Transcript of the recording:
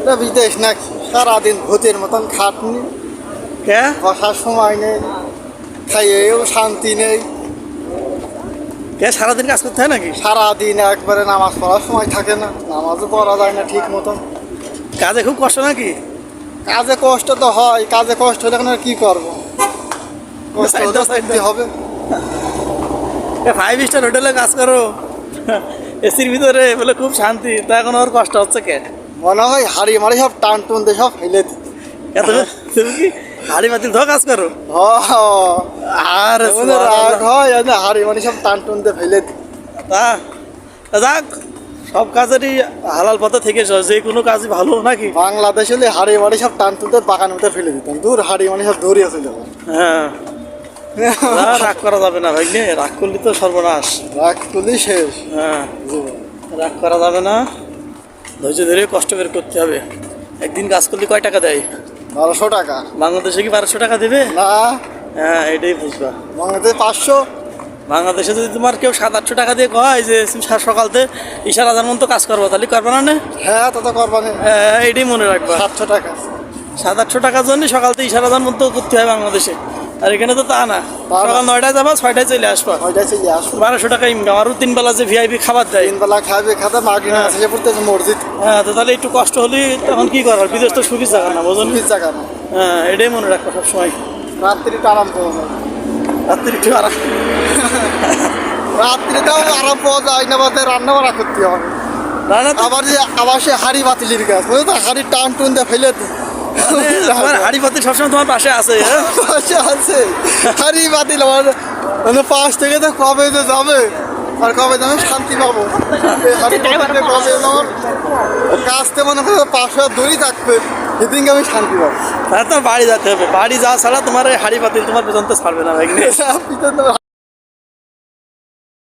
এটা বিদেশ নাকি সারাদিন ভূতের মতন খাটনি, কে বসার সময় নেই, খাইয়েও শান্তি নেই। কে সারাদিন কাজ করতে হয় নাকি? সারাদিন একবারে নামাজ পড়ার সময় থাকে না, নামাজও পড়া যায় না ঠিক মতন। কাজে খুব কষ্ট নাকি? কাজে কষ্ট তো হয়, কাজে কষ্ট হলে এখন আর কি করবো, কষ্ট হলে করতে হবে। 5 স্টার হোটেলে কাজ করো, এসির ভিতরে বলে খুব শান্তি, তা এখন ওর কষ্ট হচ্ছে কে? মনে হয় হাড়ি মারি সব টান টুন দিয়ে সব ফেলে দিই। তুমি কি হাড়ি বাতিল ধোয়া কাজ করো? আর রাগ হয় হাড়ি মারি সব টান টুন দিয়ে ফেলে দিই। তা যাক, সব কাজেরই হালাল পথে থেকে যে কোনো কাজই ভালো নাকি? বাংলাদেশ হলে হাড়ি মারি সব টান টুন দিয়ে বাগানের মধ্যে ফেলে দিতাম, দূর হাড়ি মারি সব দৌড়িয়ে চলে যাবো। হ্যাঁ, রাগ করা যাবে না ভাই, রাগ করলে তো সর্বনাশ। রাগ করলে শেষ। হ্যাঁ, রাগ করা যাবে না, ধৈর্য ধরে কষ্ট বের করতে হবে। একদিন কাজ করলে কয় টাকা দেয়? 1200 টাকা। বাংলাদেশে কি 1200 টাকা দেবে? না, হ্যাঁ, এটাই বুঝবা। বাংলাদেশে 500। বাংলাদেশে যদি তোমার কেউ 700-800 টাকা দিয়ে কয় যে সকালতে ইশারা আজার মতো কাজ করবো, তাহলে করবা না? হ্যাঁ, তত করবা না। হ্যাঁ, এটাই মনে রাখবা। 700 টাকা। 700-800 টাকার জন্য সকালতে ইশারা আজার মতো করতে হয় বাংলাদেশে, আর এখানে তো তা না। তা না। সকাল 9টায় যাবা, 6টায় চলে আসবা, ওইটাই চলে আসো। 1200 টাকা ইনকাম। আরও 3 বেলা যে ভিআইপি খাবার দেয়। 3 বেলা খাবে খাতে মাগিনা হ্যাঁ। এসে পড়তেছে মসজিদ। হ্যাঁ, তো তাহলে একটু কষ্ট হলে তখন কি করার? বিদেশ তো সুখী জায়গা না, বোঝেন? কি জায়গা না। হ্যাঁ, এটাই মনে রাখবা সবসময়। রাত্রিটা আরাম পাওয়া যায়। রাত্রি একটু আরাম। রাত্রিটাও আরাম পাওয়া যায় না, বাদে রান্না বাড়া করতে হবে। রান্না তো আবার সে হাড়ি বাতিলির গাছ, বুঝলো তো, হাড়ি টান টুন দিয়ে ফেলে দিই। তোমার হাড়ি পাতি সবসময় তোমার পাশে আছে। হ্যাঁ, পাশে আছে হাড়ি বাতিল আমার, মানে পাশ থেকে তো কবে যে যাবে আর কবে যাবে শান্তি পাবো। এই হাড়ি বাতিলে কবে আমার কাজতে মনে করো 500 দূরই থাকবে, সেদিনকে আমি শান্তি পাবো। তাহলে তো বাড়ি যেতে হবে। বাড়ি যাওয়া ছাড়া তোমার এই হাড়ি পাতিল তোমার পেছন তো ছাড়বে না ভাই। পিছন